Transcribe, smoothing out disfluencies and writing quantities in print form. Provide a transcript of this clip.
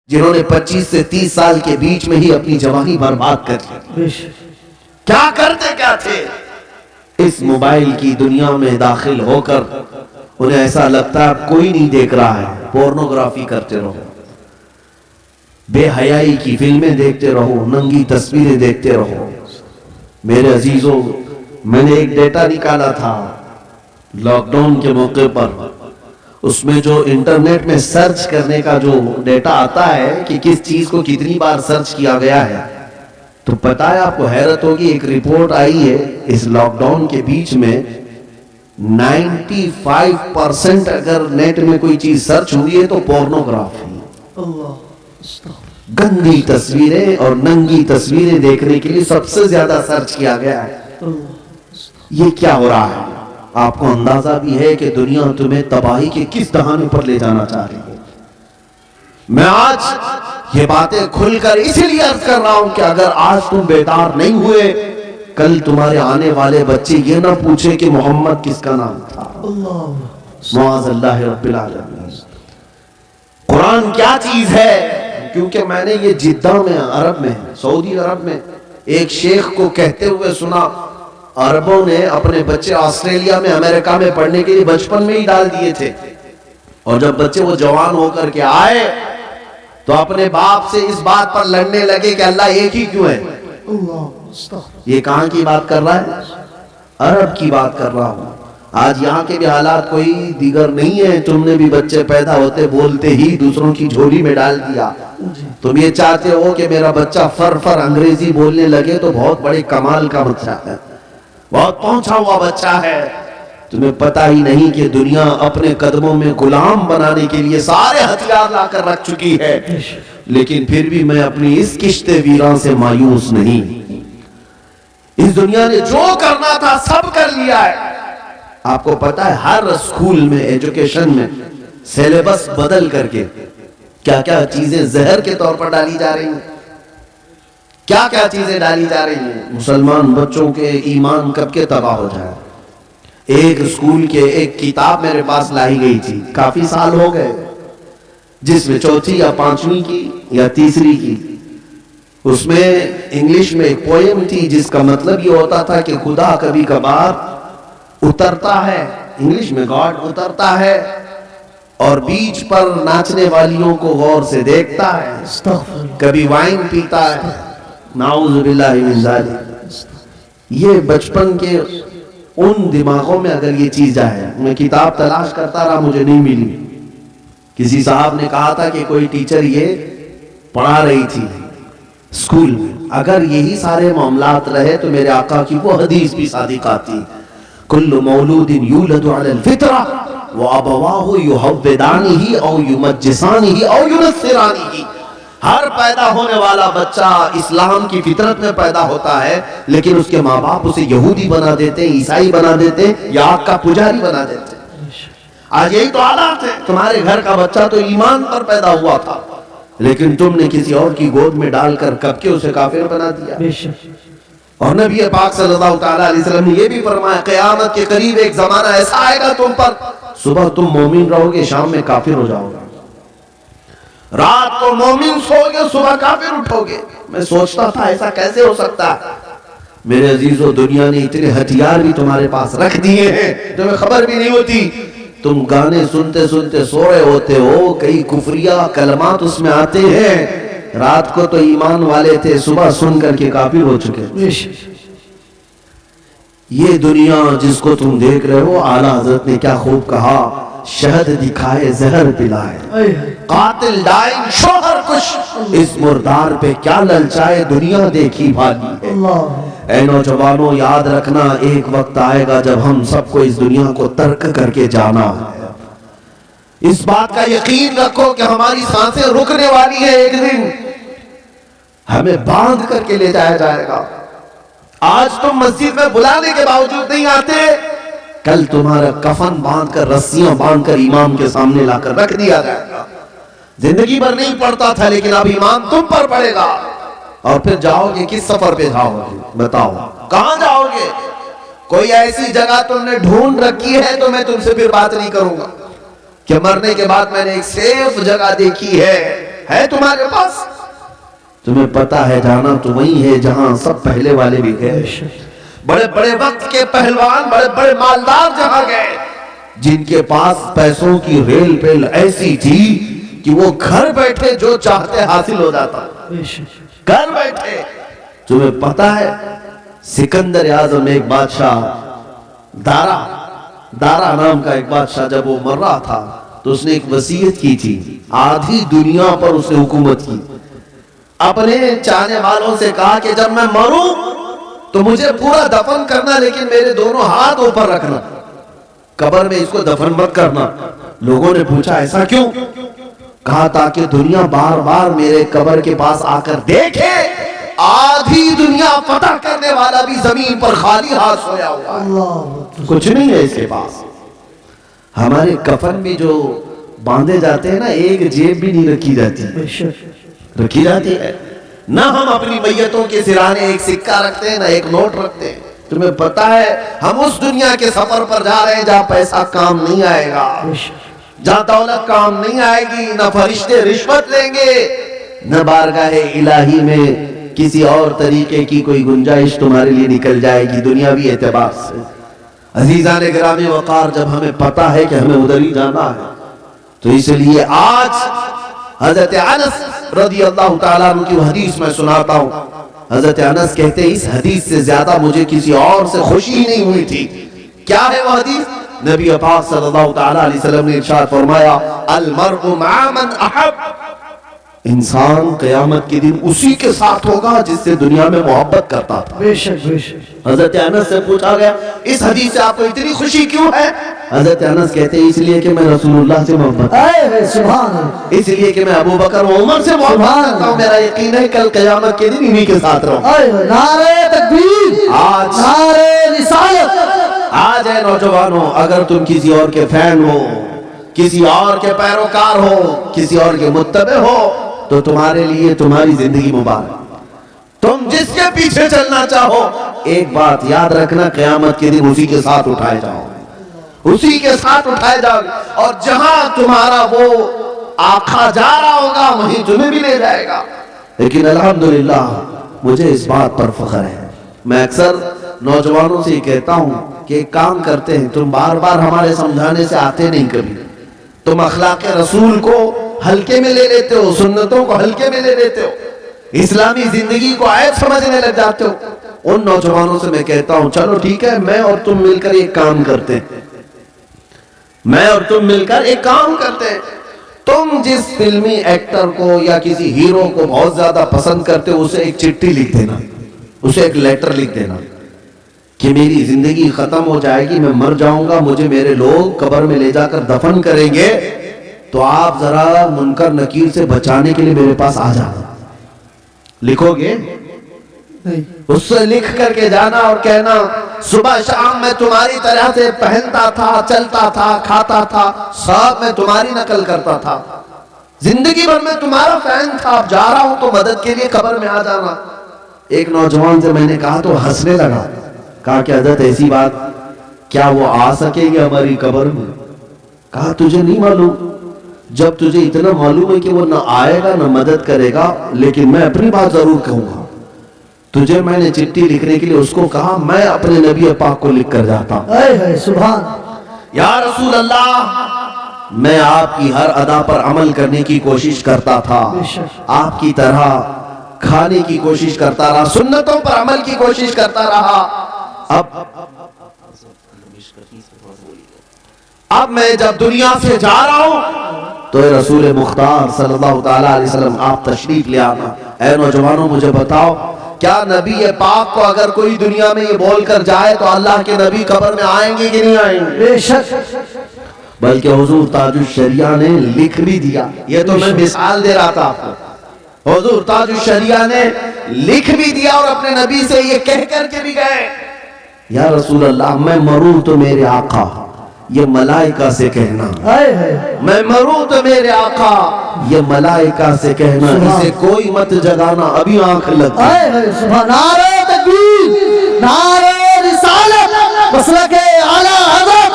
جنہوں نے 25 سے 30 سال کے بیچ میں ہی اپنی جوانی برباد کر لی. کیا کرتے کیا تھے؟ اس موبائل کی دنیا میں داخل ہو کر انہیں ایسا لگتا ہے کوئی نہیں دیکھ رہا ہے، پورنوگرافی کرتے رہو، بے حیائی کی فلمیں دیکھتے رہو، ننگی تصویریں دیکھتے رہو. میرے عزیزوں، میں نے ایک ڈیٹا نکالا تھا لاک ڈاؤن کے موقع پر. اس میں جو انٹرنیٹ میں سرچ کرنے کا جو ڈیٹا آتا ہے کہ کس چیز کو کتنی بار سرچ کیا گیا ہے، تو پتہ ہے آپ کو حیرت ہوگی، ایک رپورٹ آئی ہے اس لاک ڈاؤن کے بیچ میں 95% اگر نیٹ میں کوئی چیز سرچ ہوئی ہے تو پورنوگرافی، گندی تصویریں اور ننگی تصویریں دیکھنے کے لیے سب سے زیادہ سرچ کیا گیا ہے. یہ کیا ہو رہا ہے؟ آپ کو اندازہ بھی ہے کہ دنیا تمہیں تباہی کے کس دہانے پر لے جانا چاہ رہی ہے. میں آج یہ باتیں کھل کر اسی لیے عرض کر رہا ہوں کہ اگر آج تم بیدار نہیں ہوئے، کل تمہارے آنے والے بچے یہ نہ پوچھے کہ محمد کس کا نام تھا. معاذ اللہ رب العالمین. قرآن کیا چیز ہے؟ کیونکہ میں نے یہ جدہ میں، عرب میں، سعودی عرب میں ایک شیخ کو کہتے ہوئے سنا، عربوں نے اپنے بچے آسٹریلیا میں، امریکہ میں پڑھنے کے لیے بچپن میں ہی ڈال دیے تھے، اور جب بچے وہ جوان ہو کر کے آئے تو اپنے باپ سے اس بات پر لڑنے لگے کہ اللہ ایک ہی کیوں ہے. یہ کہاں کی بات کر رہا ہے؟ عرب کی بات کر رہا ہوں. آج یہاں کے بھی حالات کوئی دیگر نہیں ہے. تم نے بھی بچے پیدا ہوتے بولتے ہی دوسروں کی جھولی میں ڈال دیا. تم یہ چاہتے ہو کہ میرا بچہ فر انگریزی بولنے لگے تو بہت بڑے کمال کا بچہ ہے، بہت پہنچا ہوا بچہ ہے. تمہیں پتہ ہی نہیں کہ دنیا اپنے قدموں میں غلام بنانے کے لیے سارے ہتھیار لا کر رکھ چکی ہے. لیکن پھر بھی میں اپنی اس کشت ویراں سے مایوس نہیں. اس دنیا نے جو کرنا تھا سب کر لیا ہے. آپ کو پتہ ہے ہر اسکول میں، ایجوکیشن میں سیلیبس بدل کر کے کیا کیا چیزیں زہر کے طور پر ڈالی جا رہی ہیں، کیا کیا چیزیں ڈالی جا رہی ہیں. مسلمان بچوں کے ایمان کب کے تباہ ہو جائے. ایک اسکول کے ایک کتاب میرے پاس لائی گئی تھی، کافی سال ہو گئے، جس میں چوتھی یا پانچویں کی یا تیسری کی، اس میں انگلش میں ایک پوئم تھی جس کا مطلب یہ ہوتا تھا کہ خدا کبھی کبھار اترتا ہے، انگلش میں گاڈ اترتا ہے اور بیچ پر ناچنے والیوں کو غور سے دیکھتا ہے، کبھی وائن پیتا ہے. نعوذ باللہ من ذالک. یہ بچپن کے ان دماغوں میں اگر یہ چیز جائے. میں کتاب تلاش کرتا رہا، مجھے نہیں ملی. کسی صاحب نے کہا تھا کہ کوئی ٹیچر یہ پڑھا رہی تھی اسکول میں. اگر یہی سارے معاملات رہے تو میرے آقا کی وہ حدیث بھی صادق آتی، کل مولود یولد علی الفطرہ وابواہ یحودانہ او یمجسانہ او ینصرانہ. ہر پیدا ہونے والا بچہ اسلام کی فطرت میں پیدا ہوتا ہے، لیکن اس کے ماں باپ اسے یہودی بنا دیتے ہیں، عیسائی بنا دیتے ہیں، یا آگ کا پجاری بنا دیتے ہیں. آج یہی تو حالات ہے. تمہارے گھر کا بچہ تو ایمان پر پیدا ہوا تھا، لیکن تم نے کسی اور کی گود میں ڈال کر کب کے اسے کافر بنا دیا. اور نبی پاک صلی اللہ تعالیٰ علیہ وسلم نے یہ بھی فرمایا قیامت کے قریب ایک زمانہ ایسا آئے گا تم پر، صبح تم مومن رہو گے، شام میں کافر ہو جاؤ گے. رات کو مومن سو گے، صبح کافر اٹھو گے. میں سوچتا تھا ایسا کیسے ہو سکتا ہے. میرے عزیزو، دنیا نے اتنے ہتھیار بھی تمہارے پاس رکھ دیے ہیں، تمہیں خبر بھی نہیں ہوتی. تم گانے سنتے سنتے سو رہے ہوتے ہو، کئی کفریہ کلمات اس میں آتے ہیں. رات کو تو ایمان والے تھے، صبح سن کر کے کافر ہو چکے. یہ دنیا جس کو تم دیکھ رہے ہو، اعلیٰ حضرت نے کیا خوب کہا، شہد دکھائے زہر پلائے، قاتل ڈائن شوہر کش، اس مردار پہ کیا للچائے، دنیا دیکھی بھالی ہے. اے نوجوانوں، یاد رکھنا ایک وقت آئے گا جب ہم سب کو اس دنیا کو ترک کر کے جانا ہے. اس بات کا یقین رکھو کہ ہماری سانسیں رکنے والی ہیں. ایک دن ہمیں باندھ کر کے لے جایا جائے گا. آج تم مسجد میں بلانے کے باوجود نہیں آتے، کل تمہارا کفن باندھ کر، رسیاں باندھ کر امام کے سامنے لا کر رکھ دیا جائے گا. زندگی بھر نہیں پڑتا تھا، لیکن اب امام تم پر پڑے گا. اور پھر جاؤ گے کس سفر پہ جاؤ گے؟ بتاؤ کہاں جاؤ گے؟ کوئی ایسی جگہ تم نے ڈھونڈ رکھی ہے تو میں تم سے پھر بات نہیں کروں گا کہ مرنے کے بعد میں نے ایک سیف جگہ دیکھی ہے. ہے تمہارے پاس؟ تمہیں پتا ہے جانا تو وہی ہے جہاں سب پہلے والے بھی گئے، بڑے بڑے وقت کے پہلوان، بڑے بڑے مالدار جہاں گئے، جن کے پاس پیسوں کی ریل پیل ایسی تھی کہ وہ گھر بیٹھے جو چاہتے حاصل ہو جاتا، گھر بیٹھے۔ تمہیں پتا ہے سکندر اعظم ایک بادشاہ، دارا نام کا ایک بادشاہ، جب وہ مر رہا تھا تو اس نے ایک وصیت کی تھی، آدھی دنیا پر اس نے حکومت کی، اپنے چاہنے والوں سے کہا کہ جب میں مروں تو مجھے پورا دفن کرنا، لیکن میرے دونوں ہاتھ اوپر رکھنا، قبر میں اس کو دفن مت کرنا۔ لوگوں نے پوچھا ایسا کیوں؟ کہا تاکہ دنیا بار بار میرے قبر کے پاس آ کر دیکھے آدھی دنیا فتح کرنے والا بھی زمین پر خالی ہاتھ سویا ہوا ہے، کچھ نہیں ہے اس کے پاس۔ ہمارے کفن میں جو باندھے جاتے ہیں نا، ایک جیب بھی نہیں رکھی جاتی ہے، نہ ہم اپنی میتوں کے سرانے ایک سکہ رکھتے ہیں، نہ ایک نوٹ رکھتے ہیں۔ تمہیں پتا ہے ہم اس دنیا کے سفر پر جا رہے ہیں جہاں پیسہ کام نہیں آئے گا، جہاں دولت کام نہیں آئے گی، نہ فرشتے رشوت لیں گے، نہ بارگاہ الہی میں کسی اور طریقے کی کوئی گنجائش تمہارے لیے نکل جائے گی دنیاوی اعتبار سے۔ عزیزان گرامی وقار، جب ہمیں پتا ہے کہ ہمیں ادھر ہی جانا ہے تو اس لیے آج حضرت انس رضی اللہ تعالیٰ عنہ کی حدیث میں سناتا ہوں۔ حضرت انس کہتے ہیں اس حدیث سے زیادہ مجھے کسی اور سے خوشی نہیں ہوئی تھی۔ کیا ہے وہ حدیث؟ نبی پاک صلی اللہ تعالیٰ علیہ وسلم نے ارشاد فرمایا، المرء مع من احب، انسان قیامت کے دن اسی کے ساتھ ہوگا جس سے دنیا میں محبت کرتا تھا۔ بے شک بے شک۔ حضرت انس سے پوچھا گیا اس حدیث سے آپ کو اتنی خوشی کیوں ہے؟ حضرت انس کہتے ہیں اس لیے کہ میں رسول اللہ سے محبت، سبحان اللہ، اس لیے کہ میں ابو بکر و عمر سے محبت کرتا ہوں، میرا یقین ہے کل قیامت کے دن انہی کے ساتھ رہوں۔ نعرہ تکبیر، آج نعرہ رسالت۔ آج ہے نوجوانوں، اگر تم کسی اور کے فین ہو، کسی اور کے پیروکار ہو، کسی اور کے متبع ہو تو تمہارے لیے تمہاری زندگی مبارک۔ تم جس کے پیچھے چلنا چاہو، ایک بات یاد رکھنا، قیامت کے دن اسی کے ساتھ اٹھائے جاؤ، اسی کے ساتھ اٹھائے جاؤ، اور جہاں تمہارا وہ آقا جا رہا ہوگا وہیں تمہیں بھی لے جائے گا۔ لیکن الحمدللہ مجھے اس بات پر فخر ہے، میں اکثر نوجوانوں سے یہ کہتا ہوں کہ ایک کام کرتے ہیں، تم بار بار ہمارے سمجھانے سے آتے نہیں، کبھی تم اخلاق رسول کو ہلکے میں لے لیتے ہو، سنتوں کو ہلکے میں لے لیتے ہو، اسلامی زندگی کو عیب سمجھنے لگ جاتے ہو۔ ان نوجوانوں سے میں کہتا ہوں چلو ٹھیک ہے، میں اور تم مل کر ایک کام کرتے ہیں، میں اور تم مل کر ایک کام کرتے ہیں۔ تم جس فلمی ایکٹر کو یا کسی ہیرو کو بہت زیادہ پسند کرتے ہو، اسے ایک چٹھی لکھ دینا، اسے ایک لیٹر لکھ دینا کہ میری زندگی ختم ہو جائے گی، میں مر جاؤں گا، مجھے میرے لوگ قبر میں لے جا کر دفن کریں گے، تو آپ ذرا منکر نکیر سے بچانے کے لیے میرے پاس آ جانا۔ لکھو گے؟ اس سے لکھ کر کے جانا اور کہنا صبح شام میں تمہاری طرح سے پہنتا تھا، چلتا تھا، کھاتا تھا، سب میں تمہاری نقل کرتا تھا، زندگی بھر میں تمہارا فین تھا، اب جا رہا ہوں تو مدد کے لیے قبر میں آ جانا۔ ایک نوجوان سے میں نے کہا تو ہنسنے لگا، کہا کہ حضرت ایسی بات، کیا وہ آ سکیں گے ہماری قبر میں؟ کہا تجھے نہیں معلوم، جب تجھے اتنا معلوم ہے کہ وہ نہ آئے گا نہ مدد کرے گا، لیکن میں اپنی بات ضرور کہوں گا، تجھے میں نے چٹھی لکھنے کے لیے اس کو کہا، میں اپنے نبی پاک کو لکھ کر جاتا ہوں، سبحان یا رسول اللہ میں آپ کی ہر ادا پر عمل کرنے کی کوشش کرتا تھا، آپ کی طرح کھانے کی کوشش کرتا رہا، سنتوں پر عمل کی کوشش کرتا رہا، اب میں جب دنیا سے جا رہا ہوں تو اے رسول مختار صلی اللہ تعالیٰ علیہ وسلم آپ تشریف لے آنا۔ اے نوجوانوں مجھے بتاؤ، کیا نبی پاک کو اگر کوئی دنیا میں یہ بول کر جائے تو اللہ کے نبی قبر میں آئیں گے کہ نہیں آئیں گے؟ بے شک، بلکہ حضور تاج الشریعہ نے لکھ بھی دیا، یہ تو میں مثال دے رہا تھا آپ کو، حضور تاج الشریعہ نے لکھ بھی دیا اور اپنے نبی سے یہ کہہ کر کے بھی گئے، یا رسول اللہ میں مروں تو میرے آقا، یہ ملائکہ سے کہنا، میں مروں تو میرے آقا، یہ ملائکہ سے کہنا، اسے کوئی مت جگانا، ابھی آنکھ لگ سبحان، نعرہ تکبیر، نعرہ رسالت، مسلک اعلیٰ حضرت